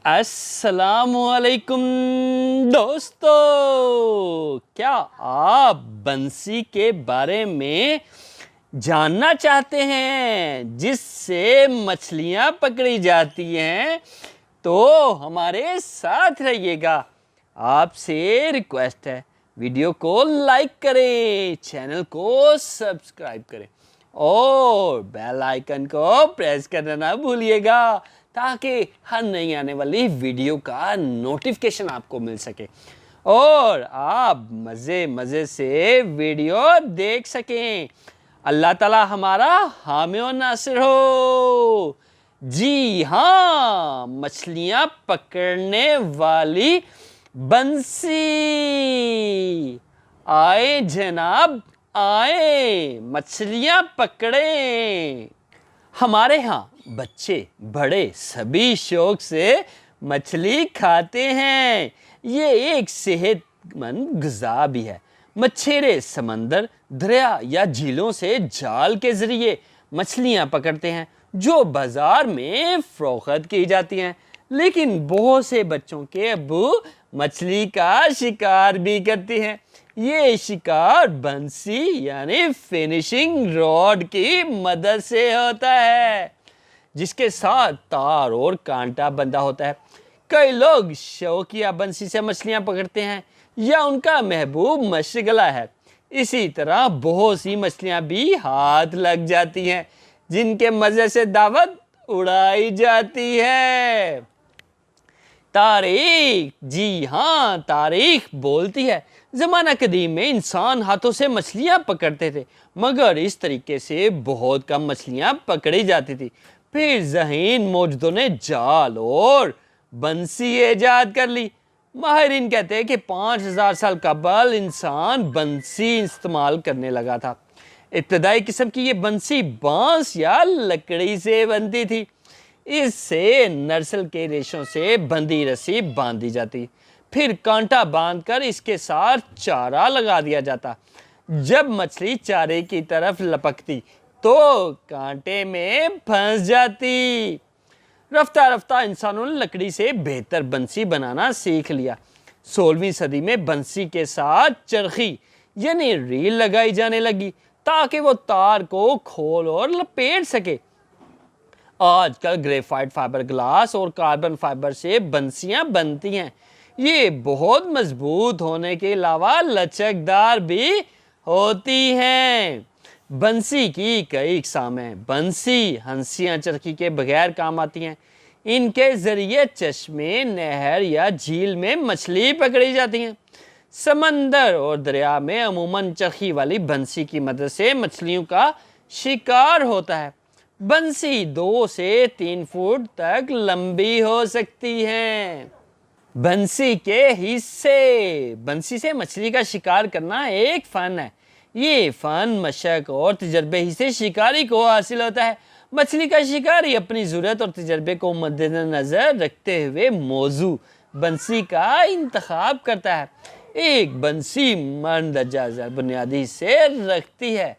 السلام علیکم دوستو، کیا آپ بنسی کے بارے میں جاننا چاہتے ہیں جس سے مچھلیاں پکڑی جاتی ہیں؟ تو ہمارے ساتھ رہیے گا۔ آپ سے ریکویسٹ ہے، ویڈیو کو لائک کریں، چینل کو سبسکرائب کریں اور بیل آئیکن کو پریس کرنا نہ بھولیے گا تاکہ ہر نئی آنے والی ویڈیو کا نوٹیفیکیشن آپ کو مل سکے اور آپ مزے سے ویڈیو دیکھ سکیں۔ اللہ تعالی ہمارا حامی و ناصر ہو۔ جی ہاں، مچھلیاں پکڑنے والی بنسی، آئے جناب آئے، مچھلیاں پکڑیں۔ ہمارے ہاں بچے بڑے سبھی شوق سے مچھلی کھاتے ہیں۔ یہ ایک صحت مند غذا بھی ہے۔ مچھیرے سمندر، دریا یا جھیلوں سے جال کے ذریعے مچھلیاں پکڑتے ہیں جو بازار میں فروخت کی جاتی ہیں، لیکن بہت سے بچوں کے ابو مچھلی کا شکار بھی کرتی ہیں۔ یہ شکار بنسی یعنی فنشنگ راڈ کی مدد سے ہوتا ہے، جس کے ساتھ تار اور کانٹا بندھا ہوتا ہے۔ کئی لوگ شوقیہ بنسی سے مچھلیاں پکڑتے ہیں یا ان کا محبوب مشغلہ ہے۔ اسی طرح بہت سی مچھلیاں بھی ہاتھ لگ جاتی ہیں جن کے مزے سے دعوت اڑائی جاتی ہے۔ تاریخ، جی ہاں، تاریخ بولتی ہے زمانہ قدیم میں انسان ہاتھوں سے مچھلیاں پکڑتے تھے، مگر اس طریقے سے بہت کم مچھلیاں پکڑی جاتی تھی۔ پھر ذہین موجودوں نے جال اور بنسی ایجاد کر لی۔ ماہرین کہتے ہیں کہ 5000 سال قبل انسان بنسی استعمال کرنے لگا تھا۔ ابتدائی قسم کی یہ بنسی بانس یا لکڑی سے بنتی تھی۔ اس سے نرسل کے ریشوں سے بندھی رسی باندھی جاتی، پھر کانٹا باندھ کر اس کے ساتھ چارہ لگا دیا جاتا۔ جب مچھلی چارے کی طرف لپکتی تو کانٹے میں پھنس جاتی۔ رفتہ رفتہ انسانوں نے لکڑی سے بہتر بنسی بنانا سیکھ لیا۔ 16ویں صدی میں بنسی کے ساتھ چرخی یعنی ریل لگائی جانے لگی تاکہ وہ تار کو کھول اور لپیٹ سکے۔ آج کل گریفائٹ فائبر گلاس اور کاربن فائبر سے بنسیاں بنتی ہیں۔ یہ بہت مضبوط ہونے کے علاوہ لچکدار بھی ہوتی ہیں۔ بنسی کی کئی اقسام ہیں۔ بنسی ہنسیاں چرخی کے بغیر کام آتی ہیں۔ ان کے ذریعے چشمے، نہر یا جھیل میں مچھلی پکڑی جاتی ہیں۔ سمندر اور دریا میں عموماً چرخی والی بنسی کی مدد سے مچھلیوں کا شکار ہوتا ہے۔ بنسی 2 سے 3 فٹ تک لمبی ہو سکتی ہے۔ بنسی کے حصے، بنسی سے مچھلی کا شکار کرنا ایک فن ہے۔ یہ فن مشق اور تجربے ہی سے شکاری کو حاصل ہوتا ہے۔ مچھلی کا شکاری اپنی ضرورت اور تجربے کو مد نظر رکھتے ہوئے موضوع بنسی کا انتخاب کرتا ہے۔ ایک بنسی مندرجہ ذیل بنیادی حصے رکھتی ہے: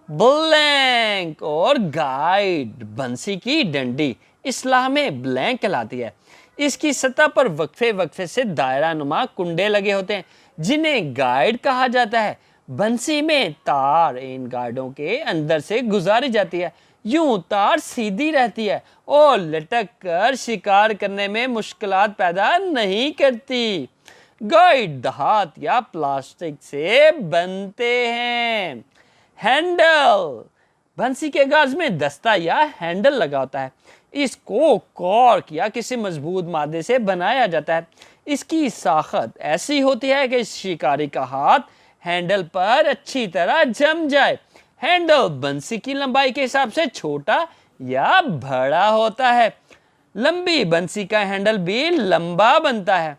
بلینک اور گائیڈ۔ بنسی کی ڈنڈی اصطلاح میں بلینک کہلاتی ہے۔ اس کی سطح پر وقفے سے دائرہ نما کنڈے لگے ہوتے ہیں جنہیں گائیڈ کہا جاتا ہے۔ بنسی میں تار ان گائیڈوں کے اندر سے گزاری جاتی ہے۔ یوں تار سیدھی رہتی ہے اور لٹک کر شکار کرنے میں مشکلات پیدا نہیں کرتی۔ گائیڈ دھات یا پلاسٹک سے بنتے ہیں۔ ہینڈل، بنسی کے غرض میں دستہ یا ہینڈل لگا ہوتا ہے۔ اس کو کارک یا کسی مضبوط مادے سے بنایا جاتا ہے۔ اس کی ساخت ایسی ہوتی ہے کہ شکاری کا ہاتھ ہینڈل پر اچھی طرح جم جائے۔ ہینڈل بنسی کی لمبائی کے حساب سے چھوٹا یا بڑا ہوتا ہے۔ لمبی بنسی کا ہینڈل بھی لمبا بنتا ہے۔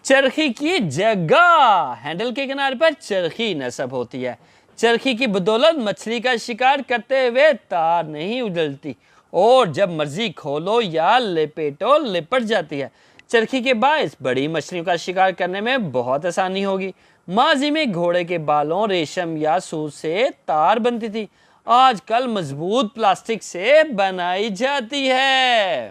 چرخی کی جگہ، ہینڈل کے کنارے پر چرخی نصب ہوتی ہے۔ چرخی کی بدولت مچھلی کا شکار کرتے ہوئے تار نہیں اجلتی اور جب مرضی کھولو یا لپیٹو لپٹ جاتی ہے۔ چرخی کے باعث بڑی مچھلیوں کا شکار کرنے میں بہت آسانی ہوگی۔ ماضی میں گھوڑے کے بالوں، ریشم یا سوت سے تار بنتی تھی، آج کل مضبوط پلاسٹک سے بنائی جاتی ہے۔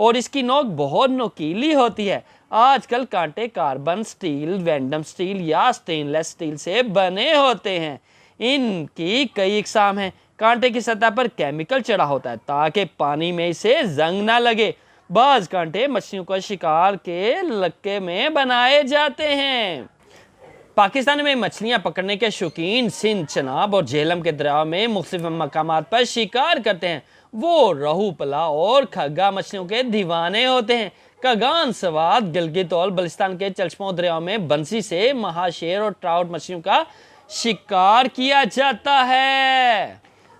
اور اس کی نوک بہت نوکیلی ہوتی ہے۔ آج کل کانٹے کاربن سٹیل، وینڈم سٹیل یا سٹین لیس سٹیل سے بنے ہوتے ہیں۔ ان کی کئی اقسام ہیں۔ کانٹے کی سطح پر کیمیکل چڑھا ہوتا ہے تاکہ پانی میں اسے زنگ نہ لگے۔ بعض کانٹے مچھلیوں کو شکار کے لکے میں بنائے جاتے ہیں۔ پاکستان میں مچھلیاں پکڑنے کے شوقین سندھ، چناب اور جہلم کے دریاؤں میں مختلف مقامات پر شکار کرتے ہیں۔ وہ روہو، پلا اور کھگا مچھلیوں کے دیوانے ہوتے ہیں۔ کاغان، سوات، گلگت اور بلتستان کے چلچپوں دریاؤں میں بنسی سے مہا شیر اور ٹراؤٹ مچھلیوں کا شکار کیا جاتا ہے۔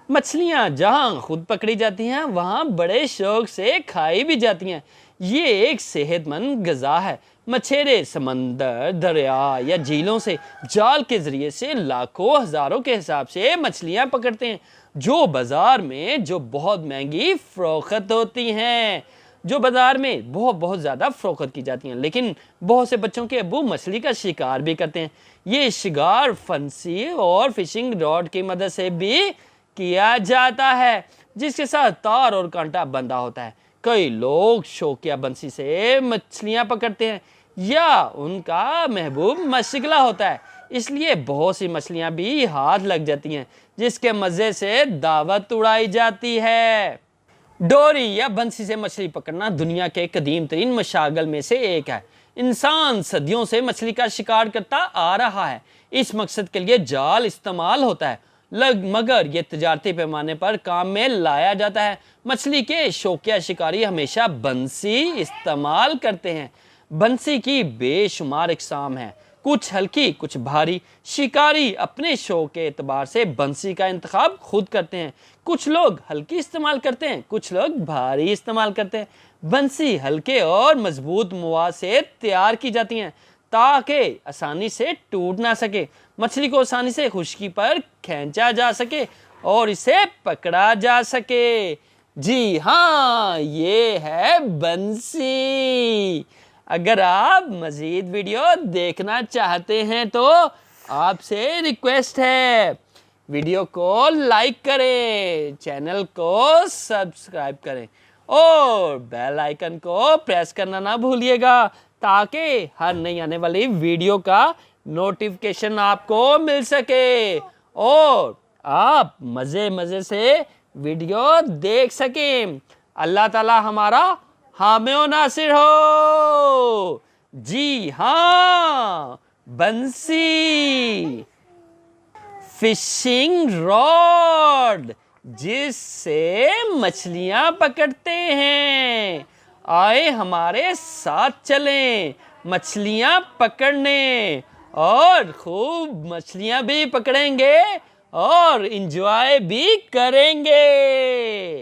مچھلیاں جہاں خود پکڑی جاتی ہیں وہاں بڑے شوق سے کھائی بھی جاتی ہیں۔ یہ ایک صحت مند غذا ہے۔ مچھیرے سمندر، دریا یا جھیلوں سے جال کے ذریعے سے لاکھوں ہزاروں کے حساب سے مچھلیاں پکڑتے ہیں جو بازار میں بہت مہنگی فروخت ہوتی ہیں، جو بازار میں بہت زیادہ فروخت کی جاتی ہیں۔ لیکن بہت سے بچوں کے ابو مچھلی کا شکار بھی کرتے ہیں۔ یہ شکار فنسی اور فشنگ راڈ کی مدد سے بھی کیا جاتا ہے جس کے ساتھ تار اور کانٹا بندھا ہوتا ہے۔ کئی لوگ شوقیہ بنسی سے مچھلیاں پکڑتے ہیں یا ان کا محبوب مشغلہ ہوتا ہے، اس لیے بہت سی مچھلیاں بھی ہاتھ لگ جاتی ہیں جس کے مزے سے دعوت اڑائی جاتی ہے۔ ڈوری یا بنسی سے مچھلی پکڑنا دنیا کے قدیم ترین مشاغل میں سے ایک ہے۔ انسان صدیوں سے مچھلی کا شکار کرتا آ رہا ہے۔ اس مقصد کے لیے جال استعمال ہوتا ہے مگر یہ تجارتی پیمانے پر کام میں لایا جاتا ہے۔ مچھلی کے شوقیہ شکاری ہمیشہ بنسی استعمال کرتے ہیں۔ بنسی کی بے شمار اقسام ہیں، کچھ ہلکی کچھ بھاری۔ شکاری اپنے شوق کے اعتبار سے بنسی کا انتخاب خود کرتے ہیں۔ کچھ لوگ ہلکی استعمال کرتے ہیں، کچھ لوگ بھاری استعمال کرتے ہیں۔ بنسی ہلکے اور مضبوط مواد سے تیار کی جاتی ہیں تاکہ آسانی سے ٹوٹ نہ سکے، مچھلی کو آسانی سے خشکی پر کھینچا جا سکے اور اسے پکڑا جا سکے۔ جی ہاں، یہ ہے بنسی۔ اگر آپ مزید ویڈیو دیکھنا چاہتے ہیں تو آپ سے ریکویسٹ ہے، ویڈیو کو لائک کریں، چینل کو سبسکرائب کریں اور بیل آئیکن کو پریس کرنا نہ بھولیے گا تاکہ ہر نئی آنے والی ویڈیو کا نوٹیفیکیشن آپ کو مل سکے اور آپ مزے سے ویڈیو دیکھ سکیں۔ اللہ تعالی ہمارا حامی و ناصر ہو۔ جی ہاں، بنسی فشنگ راڈ جس سے مچھلیاں پکڑتے ہیں۔ آئے ہمارے ساتھ چلیں مچھلیاں پکڑنے اور خوب مچھلیاں بھی پکڑیں گے اور انجوائے بھی کریں گے۔